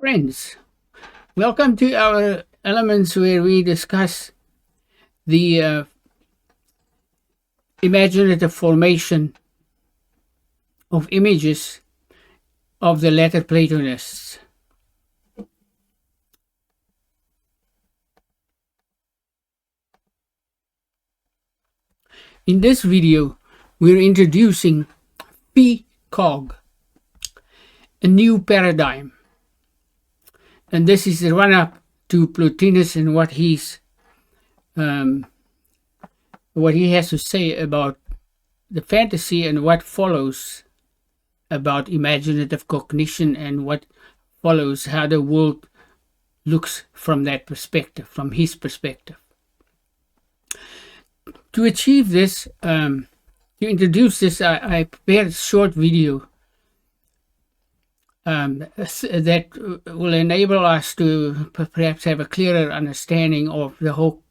Friends, welcome to our elements where we discuss the imaginative formation of images of the later Platonists. In this video, we're introducing PCOG, a new paradigm. And this is the run-up to Plotinus and what he has to say about the fantasy and what follows about imaginative cognition and what follows how the world looks from that perspective, from his perspective. To achieve this, to introduce this, I prepared a short video that will enable us to perhaps have a clearer understanding of the whole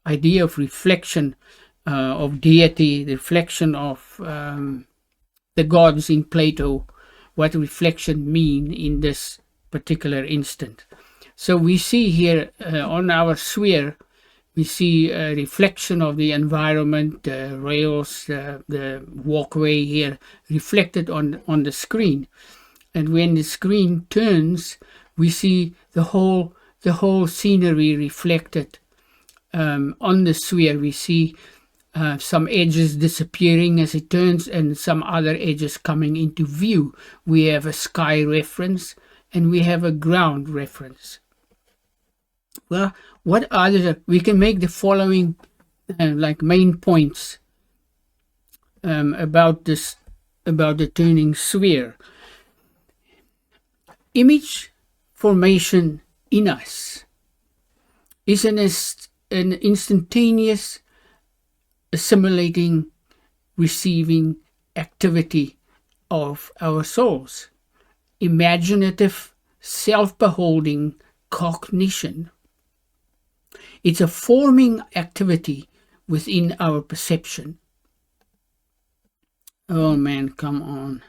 idea of reflection of deity, the reflection of the gods in Plato, what reflection mean in this particular instant. So we see here on our sphere, we see a reflection of the environment, the rails, the walkway here reflected on the screen. And when the screen turns, we see the whole scenery reflected on the sphere. We see some edges disappearing as it turns and some other edges coming into view. We have a sky reference and we have a ground reference. Well, what other, we can make the following like main points about the turning sphere. Image formation in us is an instantaneous assimilating, receiving activity of our souls. Imaginative, self-beholding cognition. It's a forming activity within our perception. Oh man, come on.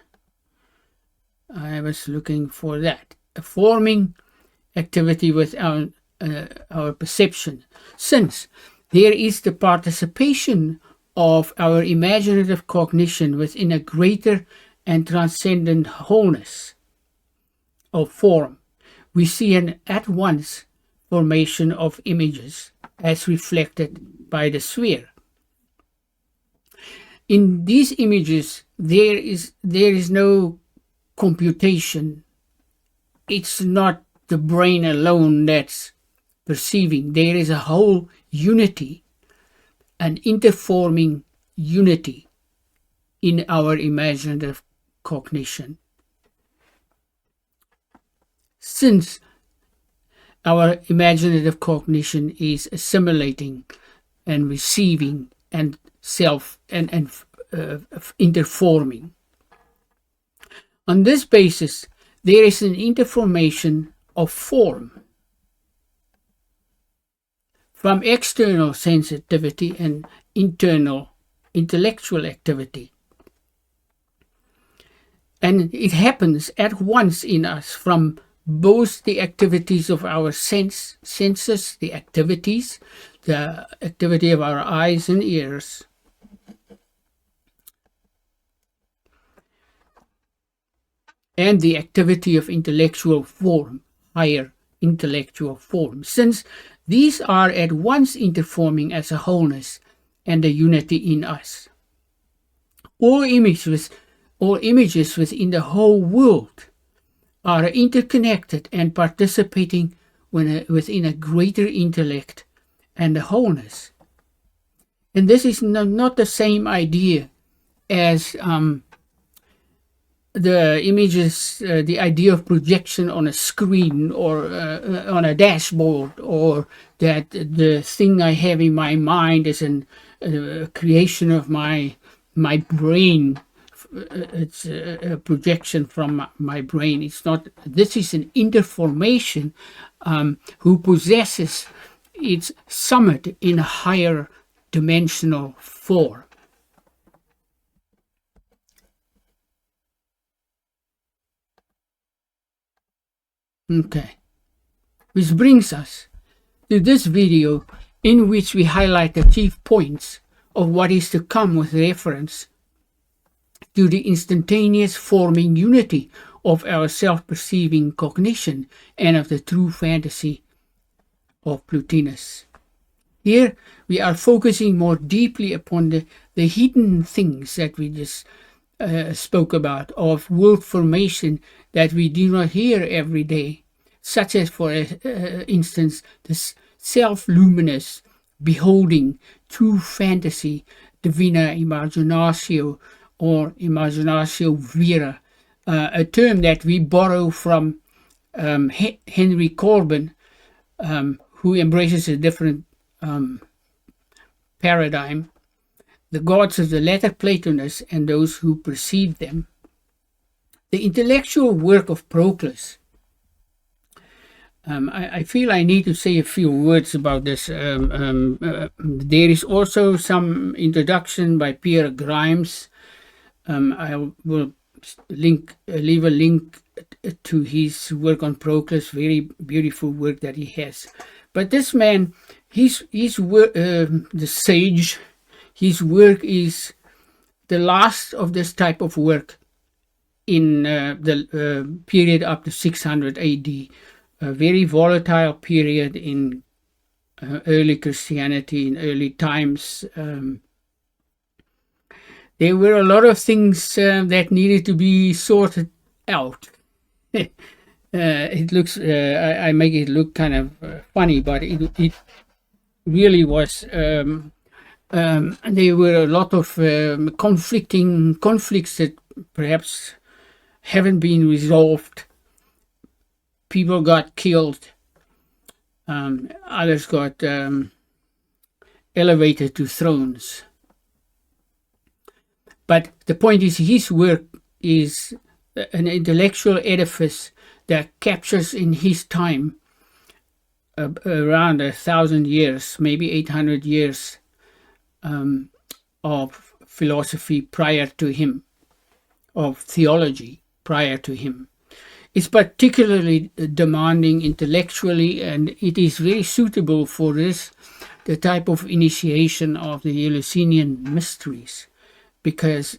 I was looking for that. A forming activity with our perception. Since there is the participation of our imaginative cognition within a greater and transcendent wholeness of form, we see an at once formation of images as reflected by the sphere. In these images, there is no computation. It's not the brain alone that's perceiving. There is a whole unity, an interforming unity in our imaginative cognition. Since our imaginative cognition is assimilating and receiving and interforming. On this basis, there is an interformation of form from external sensitivity and internal intellectual activity. And it happens at once in us from both the activities of our senses, the activity of our eyes and ears, and the activity of intellectual form, higher intellectual form, since these are at once interforming as a wholeness and a unity in us. All images within the whole world are interconnected and participating within a greater intellect and a wholeness. And this is not the same idea as the images, the idea of projection on a screen or on a dashboard, or that the thing I have in my mind is a creation of my brain. It's a projection from my brain. It's not. This is an interformation who possesses its summit in a higher dimensional form. Okay. Which brings us to this video, in which we highlight the chief points of what is to come with reference to the instantaneous forming unity of our self-perceiving cognition and of the true fantasy of Plotinus. Here we are focusing more deeply upon the hidden things that we just spoke about, of world formation that we do not hear every day, such as, for instance, the self-luminous beholding, true fantasy, divina imaginatio, or imaginatio vera, a term that we borrow from Henry Corbin, who embraces a different paradigm, the gods of the latter Platonists and those who precede them. The intellectual work of Proclus. I feel I need to say a few words about this. There is also some introduction by Pierre Grimes. I will leave a link to his work on Proclus, very beautiful work that he has. But this man, his work, the sage, his work is the last of this type of work in the period up to 600 AD, a very volatile period in early Christianity, in early times. There were a lot of things that needed to be sorted out. It looks, I make it look kind of funny, but it really was. There were a lot of conflicts that perhaps haven't been resolved. People got killed. Others got elevated to thrones. But the point is, his work is an intellectual edifice that captures in his time around 1,000 years, maybe 800 years of philosophy prior to him, of theology prior to him. It's particularly demanding intellectually, and it is very suitable for this, the type of initiation of the Eleusinian mysteries, because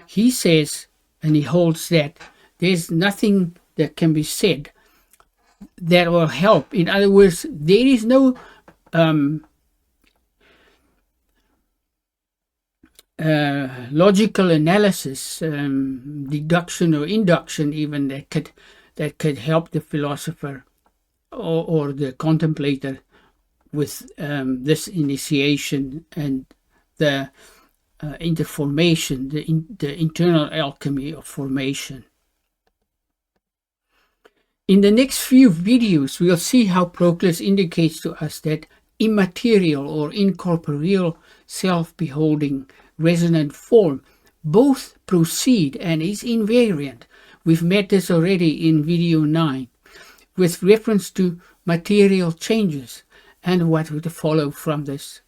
he says, and he holds that there's nothing that can be said that will help. In other words, there is no logical analysis, deduction or induction even, that could help the philosopher or the contemplator with this initiation and the interformation, the internal alchemy of formation. In the next few videos, we'll see how Proclus indicates to us that immaterial or incorporeal self-beholding resonant form both proceed and is invariant. We've met this already in video 9 with reference to material changes and what would follow from this.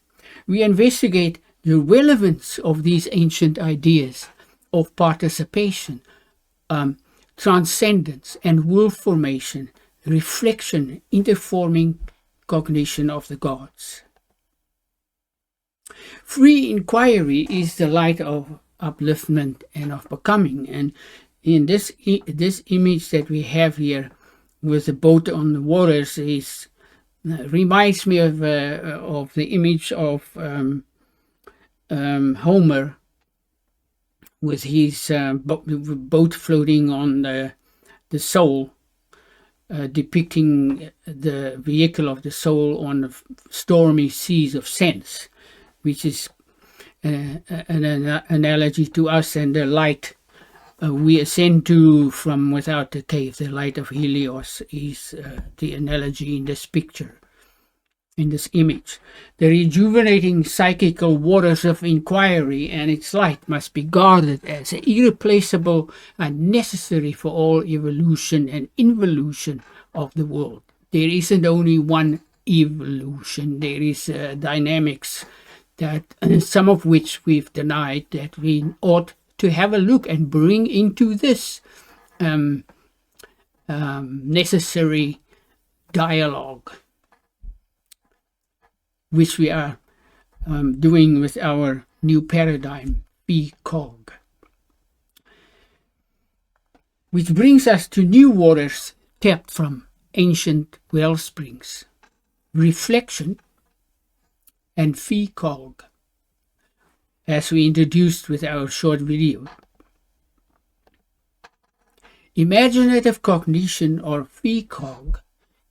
We investigate the relevance of these ancient ideas of participation, transcendence and world formation, reflection, interforming cognition of the gods. Free inquiry is the light of upliftment and of becoming. And in this image that we have here with the boat on the waters is reminds me of the image of Homer with his boat floating on the soul, depicting the vehicle of the soul on the stormy seas of sense, which is an analogy to us and the light we ascend to from without the cave. The light of Helios is the analogy in this picture, in this image. The rejuvenating psychical waters of inquiry and its light must be guarded as irreplaceable and necessary for all evolution and involution of the world. There isn't only one evolution, there is dynamics that some of which we've denied, that we ought to have a look and bring into this necessary dialogue, which we are doing with our new paradigm, phi-cog. Which brings us to new waters tapped from ancient well springs, reflection and phi-cog, as we introduced with our short video. Imaginative cognition, or phi-cog.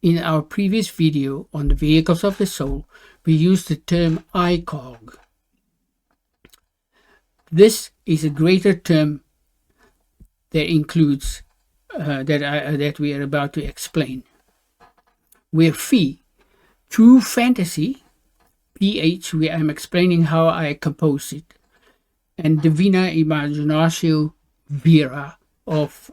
In our previous video on the vehicles of the soul, we used the term I-cog. This is a greater term that includes that we are about to explain. Where phi, true fantasy, ph, where I'm explaining how I compose it, and divina imaginatio vera of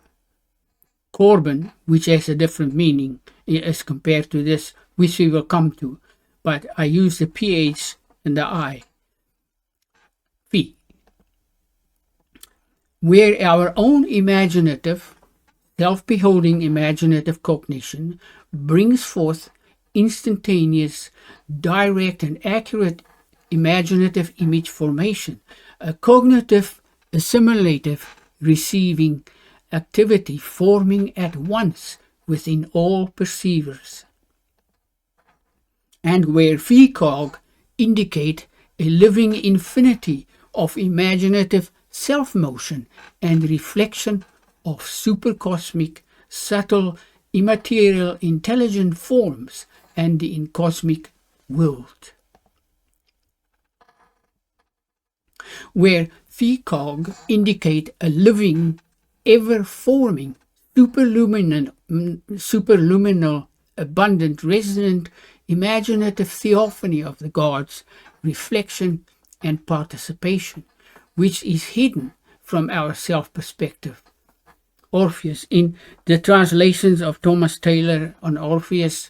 Corbin, which has a different meaning as compared to this, which we will come to, but I use the ph and the I. Phi. Where our own imaginative, self-beholding imaginative cognition brings forth instantaneous, direct and accurate imaginative image formation, a cognitive, assimilative, receiving activity forming at once within all perceivers. And where phi-cog indicate a living infinity of imaginative self-motion and reflection of supercosmic, subtle, immaterial, intelligent forms and the incosmic world. Where phi-cog indicate a living, ever-forming, superluminal, abundant, resonant, imaginative theophany of the gods, reflection and participation, which is hidden from our self-perspective. Orpheus, in the translations of Thomas Taylor on Orpheus,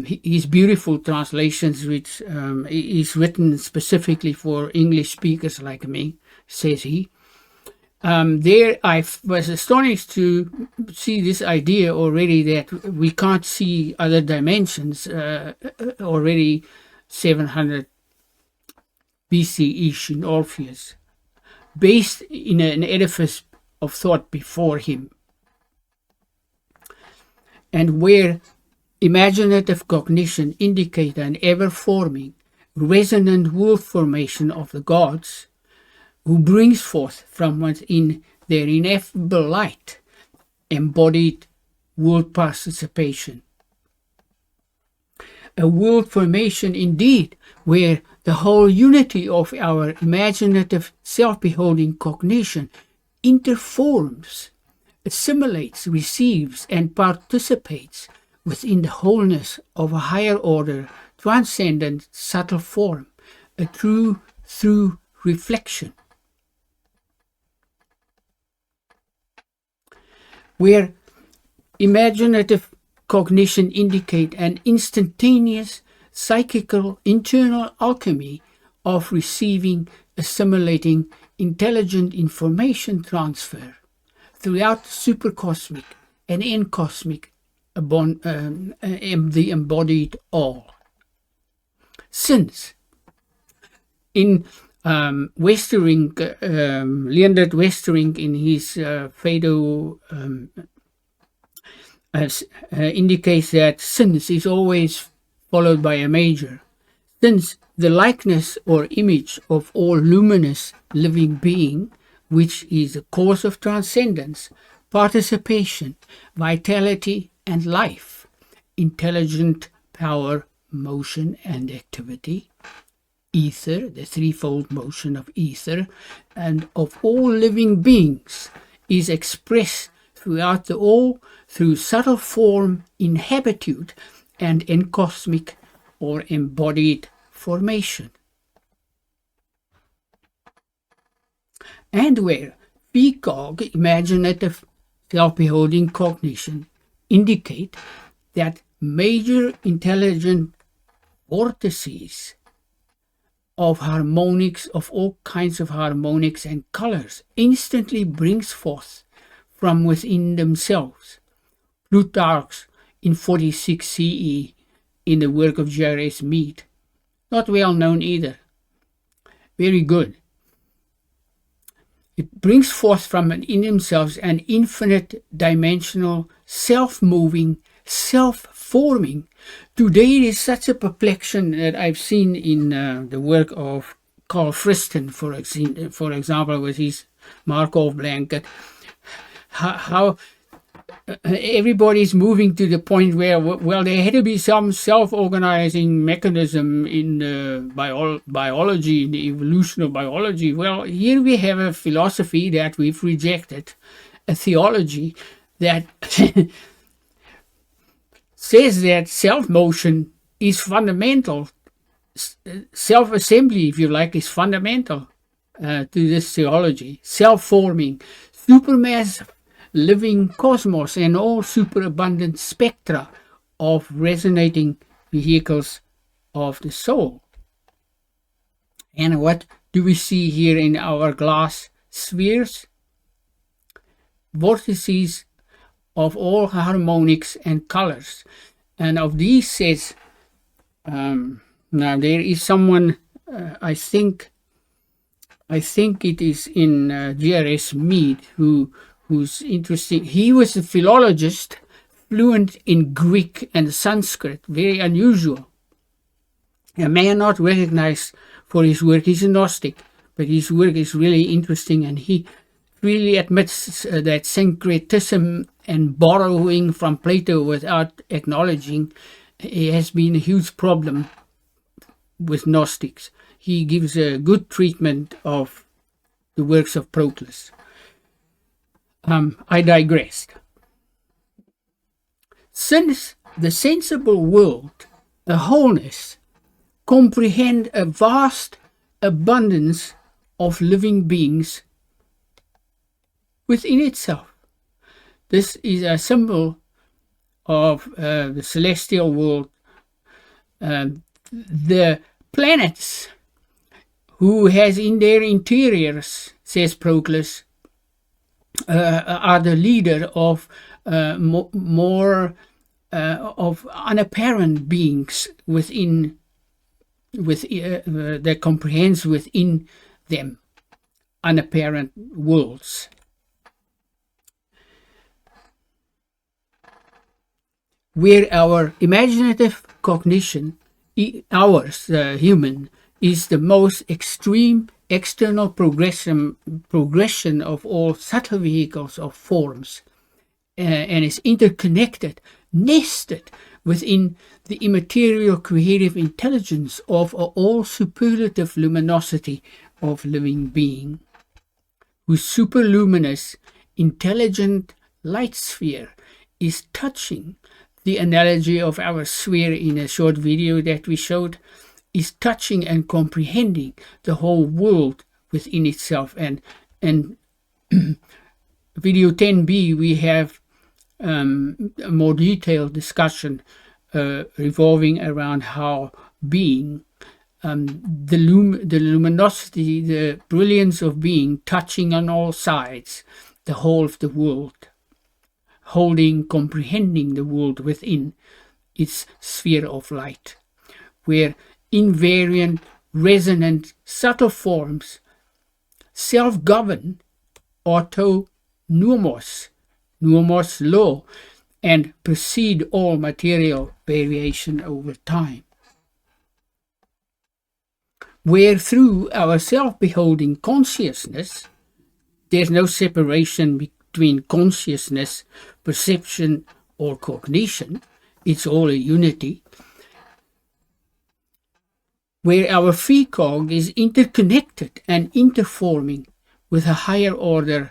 his beautiful translations, which is written specifically for English speakers like me, says he. There I was astonished to see this idea already that we can't see other dimensions already 700 BC-ish in Orpheus, based in an edifice of thought before him. And where imaginative cognition indicate an ever-forming, resonant world formation of the gods, who brings forth from within their ineffable light embodied world participation. A world formation indeed, where the whole unity of our imaginative self-beholding cognition interforms, assimilates, receives, and participates within the wholeness of a higher order, transcendent, subtle form, a true through reflection. Where imaginative cognition indicate an instantaneous psychical internal alchemy of receiving, assimilating intelligent information transfer throughout supercosmic and incosmic, the embodied all. Since in Westerink, Leonard Westerink in his Phaedo indicates that since is always followed by a major. Since the likeness or image of all luminous living being, which is the cause of transcendence, participation, vitality and life, intelligent power, motion and activity, ether, the threefold motion of ether, and of all living beings, is expressed throughout the all through subtle form, inhabitude, and encosmic or embodied formation. And where phi-cog, imaginative self-beholding cognition, indicate that major intelligent vortices of harmonics, of all kinds of harmonics and colors, instantly brings forth from within themselves Plutarch in 46 CE in the work of G.R.S. Meade. Not well known either. Very good. It brings forth from in themselves an infinite dimensional, self-moving, self-forming. Today it is such a perplexion that I've seen in the work of Carl Friston, for example, with his Markov blanket, how everybody's moving to the point where, well, there had to be some self-organizing mechanism in biology, in the evolution of biology. Well, here we have a philosophy that we've rejected, a theology that says that self-motion is fundamental. Self-assembly, if you like, is fundamental to this theology. Self-forming, supermassive living cosmos and all superabundant spectra of resonating vehicles of the soul. And what do we see here in our glass spheres? Vortices of all harmonics and colors. And of these says, now there is someone, I think it is in G.R.S. Meade, who's interesting. He was a philologist, fluent in Greek and Sanskrit, very unusual. A man not recognized for his work. He's a Gnostic, but his work is really interesting, and he really admits that syncretism and borrowing from Plato without acknowledging has been a huge problem with Gnostics. He gives a good treatment of the works of Proclus. I digressed. Since the sensible world, a wholeness, comprehend a vast abundance of living beings within itself. This is a symbol of the celestial world. The planets, who has in their interiors, says Proclus, are the leader of more of unapparent beings within, that comprehends within them unapparent worlds. Where our imaginative cognition, ours, human, is the most extreme external progression of all subtle vehicles of forms, and is interconnected, nested within the immaterial creative intelligence of all superlative luminosity of living being, whose superluminous, intelligent light sphere is touching. The analogy of our sphere in a short video that we showed is touching and comprehending the whole world within itself. And video 10b, we have a more detailed discussion revolving around how being, the luminosity, the brilliance of being, touching on all sides, the whole of the world, holding, comprehending the world within its sphere of light, where invariant, resonant, subtle forms self-govern, autonomos, nomos law, and precede all material variation over time. Where through our self-beholding consciousness, there's no separation between consciousness, perception, or cognition. It's all a unity. Where our precog is interconnected and interforming with a higher order,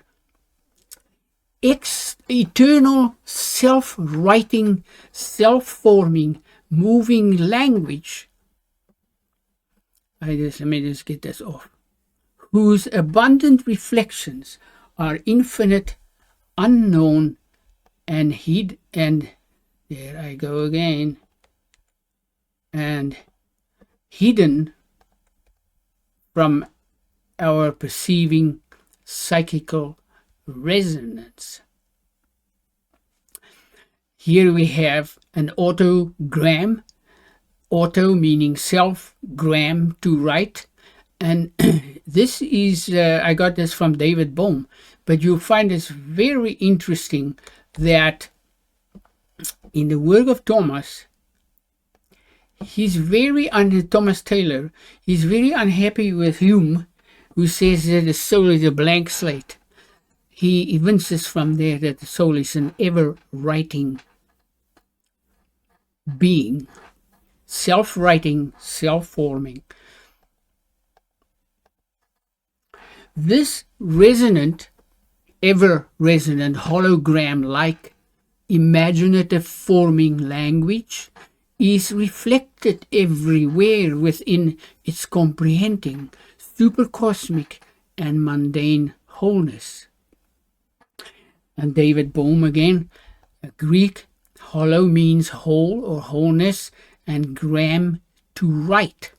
eternal, self-writing, self-forming, moving language. Let me just get this off. Whose abundant reflections are infinite, unknown, and hid, and there I go again, and hidden from our perceiving psychical resonance. Here we have an autogram, auto meaning self, gram to write. And this is, I got this from David Bohm, but you'll find this very interesting that in the work of Thomas, Thomas Taylor, he's very unhappy with Hume, who says that the soul is a blank slate. He evinces from there that the soul is an ever-writing being, self-writing, self-forming. This resonant, ever-resonant, hologram-like, imaginative forming language is reflected everywhere within its comprehending, supercosmic and mundane wholeness. And David Bohm again, Greek, holo means whole or wholeness, and gram to write.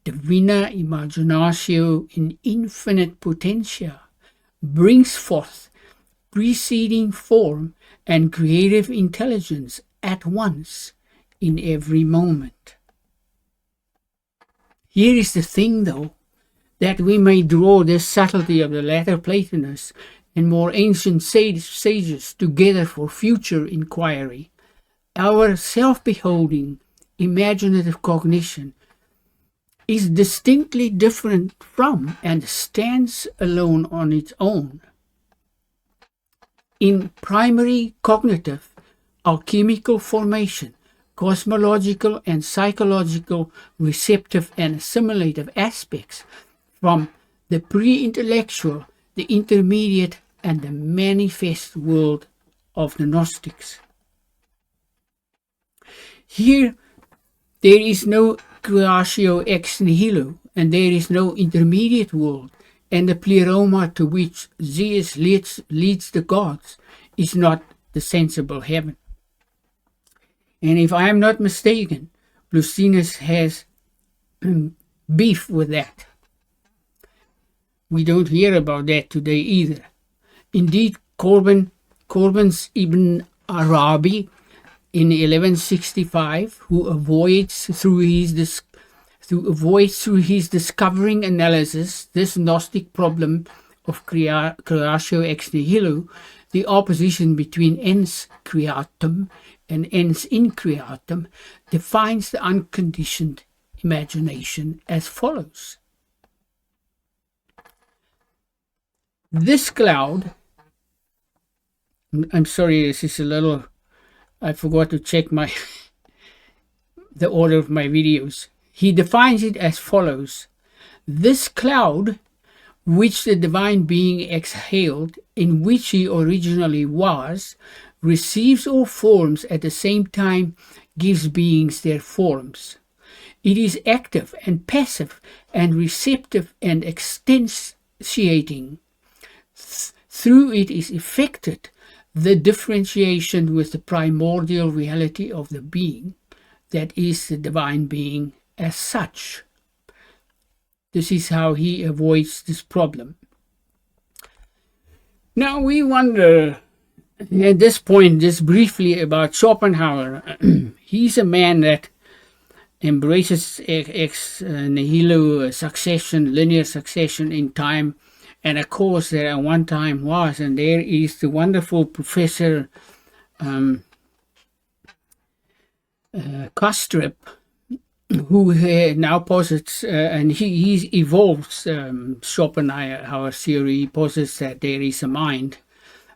Divina imaginatio in infinite potentia brings forth preceding form and creative intelligence at once in every moment. Here is the thing, though, that we may draw this subtlety of the latter Platonists and more ancient sages together for future inquiry. Our self-beholding, imaginative cognition is distinctly different from and stands alone on its own. In primary cognitive, alchemical formation, cosmological and psychological receptive and assimilative aspects, from the pre-intellectual, the intermediate, and the manifest world of the Gnostics. Here, there is no creatio ex nihilo, and there is no intermediate world, and the pleroma to which Zeus leads the gods is not the sensible heaven. And if I am not mistaken, Plotinus has beef with that. We don't hear about that today either. Indeed, Corbin's Ibn Arabi in 1165, who avoids through his discovering analysis this Gnostic problem of creatio ex nihilo, the opposition between ens creatum and ens in creatum, defines the unconditioned imagination as follows. This cloud, I'm sorry, this is a little, I forgot to check the order of my videos. He defines it as follows. This cloud, which the divine being exhaled, in which he originally was, receives all forms at the same time, gives beings their forms. It is active and passive and receptive and extensiating. Through it is effected the differentiation with the primordial reality of the being, that is the divine being as such. This is how he avoids this problem. Now we wonder at this point, just briefly, about Schopenhauer. He's a man that embraces ex nihilo succession, linear succession in time. And of course, there at one time was, and there is the wonderful Professor Kastrup, who now posits, and he evolves Schopenhauer theory. He posits that there is a mind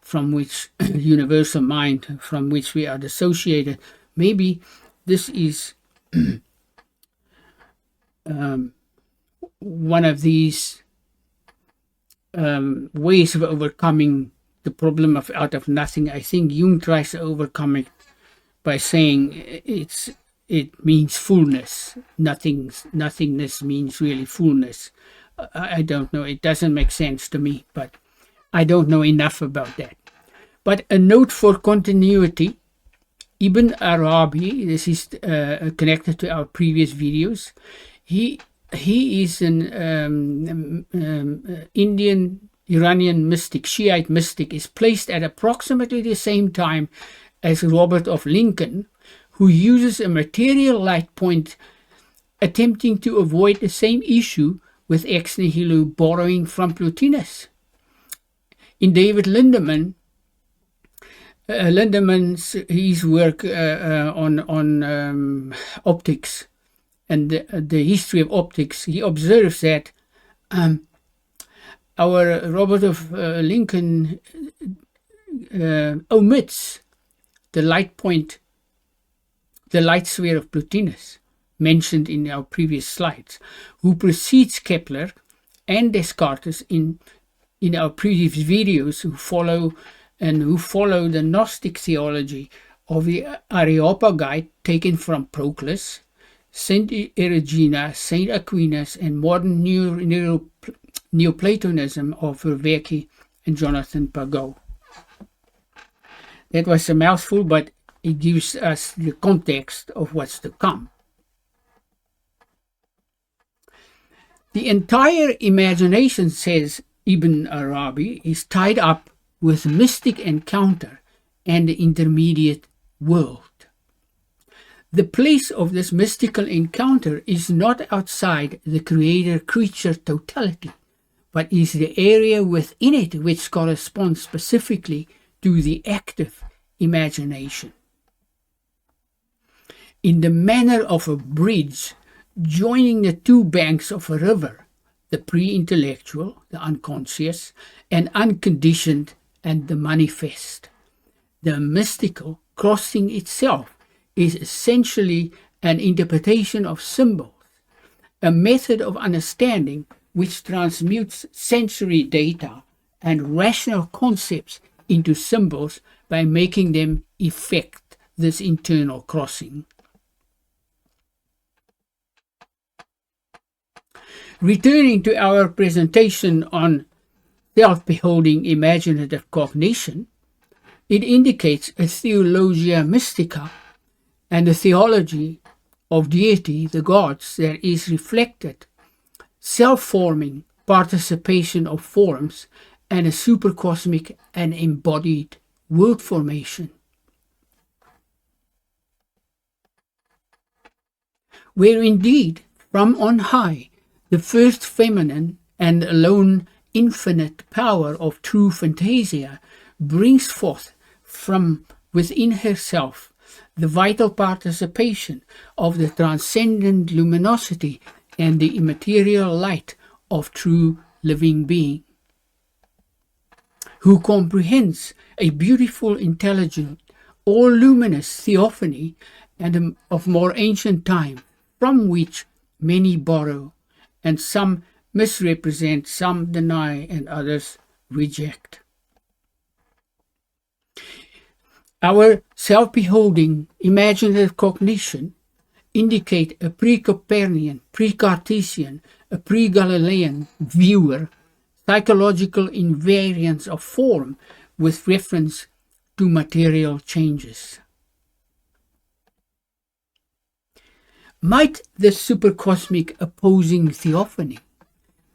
from which, universal mind, from which we are dissociated. Maybe this is one of these ways of overcoming the problem of out of nothing. I think Jung tries to overcome it by saying it means fullness. Nothingness means really fullness. I don't know. It doesn't make sense to me, but I don't know enough about that. But a note for continuity. Ibn Arabi, this is connected to our previous videos. He is an Indian Iranian mystic, Shiite mystic, is placed at approximately the same time as Robert of Lincoln, who uses a material light point, attempting to avoid the same issue with ex nihilo borrowing from Plotinus. In David Lindeman's his work on optics and the history of optics, he observes that our Robert of Lincoln omits the light point, the light sphere of Plotinus, mentioned in our previous slides, who precedes Kepler and Descartes in our previous videos, who follow the Gnostic theology of the Areopagite taken from Proclus, Saint Erigena, Saint Aquinas, and modern Neoplatonism of Verweke and Jonathan Pageau. That was a mouthful, but it gives us the context of what's to come. The entire imagination, says Ibn Arabi, is tied up with mystic encounter and the intermediate world. The place of this mystical encounter is not outside the creator-creature totality, but is the area within it which corresponds specifically to the active imagination. In the manner of a bridge joining the two banks of a river, the pre-intellectual, the unconscious, and unconditioned, and the manifest. The mystical crossing itself is essentially an interpretation of symbols, a method of understanding which transmutes sensory data and rational concepts into symbols by making them effect this internal crossing. Returning to our presentation on self-beholding imaginative cognition, it indicates a theologia mystica and a theology of deity, the gods, that is reflected, self-forming participation of forms, and a supercosmic and embodied world formation. Where indeed, from on high, the first feminine and alone infinite power of true fantasia brings forth from within herself the vital participation of the transcendent luminosity and the immaterial light of true living being, who comprehends a beautiful, intelligent, all-luminous theophany and of more ancient time, from which many borrow, and some misrepresent, some deny, and others reject. Our self-beholding imaginative cognition indicate a pre-Copernican, pre-Cartesian, a pre-Galilean viewer, psychological invariance of form with reference to material changes. Might the supercosmic opposing theophany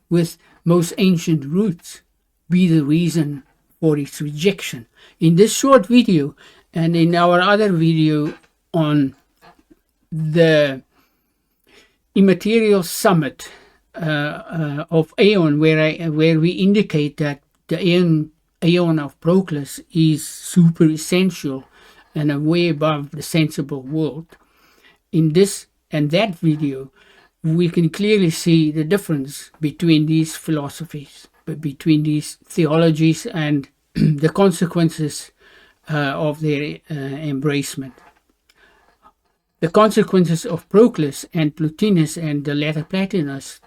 with most ancient roots be the reason for its rejection? In this short video and in our other video on the immaterial summit of Aeon, where we indicate that the Aeon of Proclus is super essential and way above the sensible world. In this and that video, we can clearly see the difference between these philosophies, between these theologies, and the consequences of their embracement. The consequences of Proclus and Plotinus and the latter Platonists,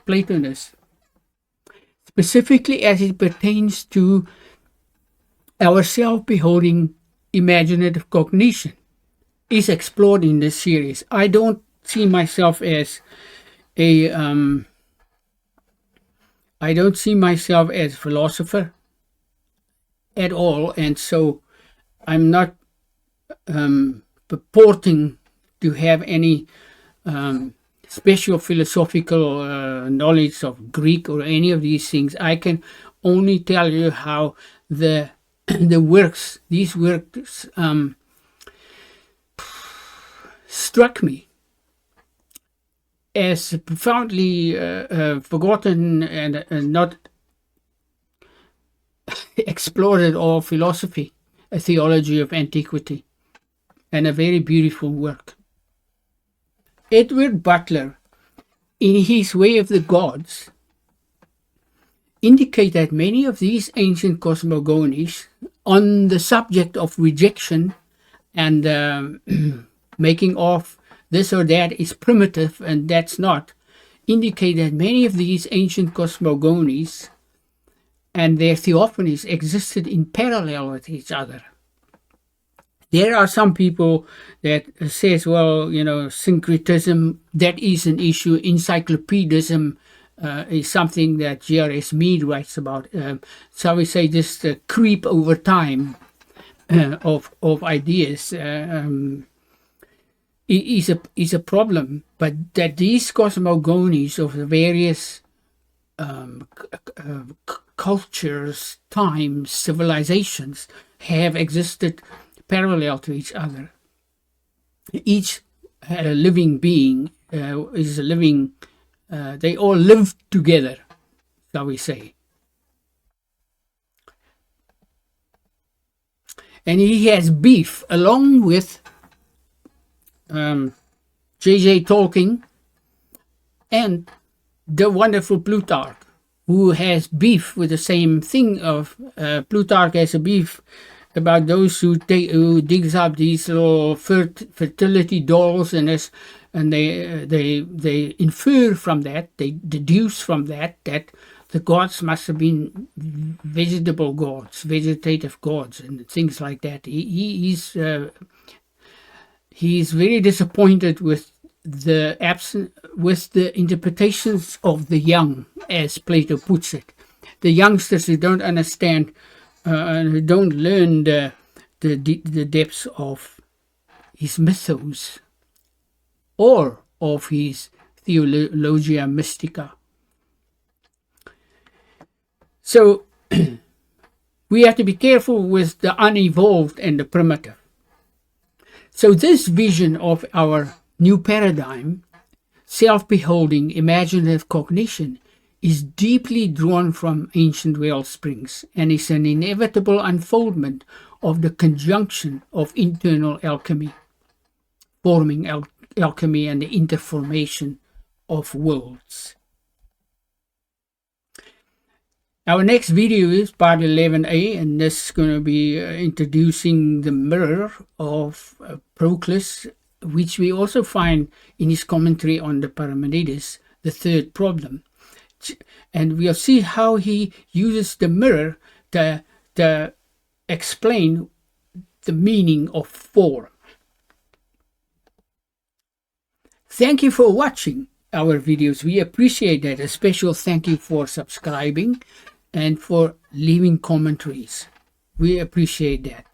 specifically as it pertains to our self-beholding imaginative cognition, is explored in this series. I don't see myself as a philosopher at all, and so I'm not purporting to have any special philosophical knowledge of Greek or any of these things. I can only tell you how these works struck me as profoundly forgotten and not explored at all philosophy, a theology of antiquity, and a very beautiful work. Edward Butler, in his Way of the Gods, indicate that many of these ancient cosmogonies on the subject of rejection and making of this or that is primitive and that's not, indicate that many of these ancient cosmogonies and their theophanies existed in parallel with each other. There are some people that says, well, you know, syncretism, that is an issue. Encyclopedism is something that G.R.S. Meade writes about. So we say this creep over time of ideas is a problem, but that these cosmogonies of the various cultures, times, civilizations have existed parallel to each other. Each had a living being, is a living, they all live together, shall we say. And he has beef along with J.J. Tolkien and the wonderful Plutarch, who has beef with the same thing of Plutarch has a beef about those who digs up these little fertility dolls and they infer from that, they deduce from that the gods must have been vegetable gods, vegetative gods, and things like that. He's very disappointed with the interpretations of the young, as Plato puts it. The youngsters who don't understand and who don't learn the depths of his mythos or of his Theologia Mystica. So we have to be careful with the unevolved and the primitive. So this vision of our new paradigm, self-beholding, imaginative cognition, is deeply drawn from ancient well springs and is an inevitable unfoldment of the conjunction of internal alchemy, forming alchemy and the interformation of worlds. Our next video is part 11a, and this is going to be introducing the mirror of Proclus, which we also find in his commentary on the Parmenides, the third problem. And we'll see how he uses the mirror to explain the meaning of form. Thank you for watching our videos. We appreciate that. A special thank you for subscribing and for leaving commentaries. We appreciate that.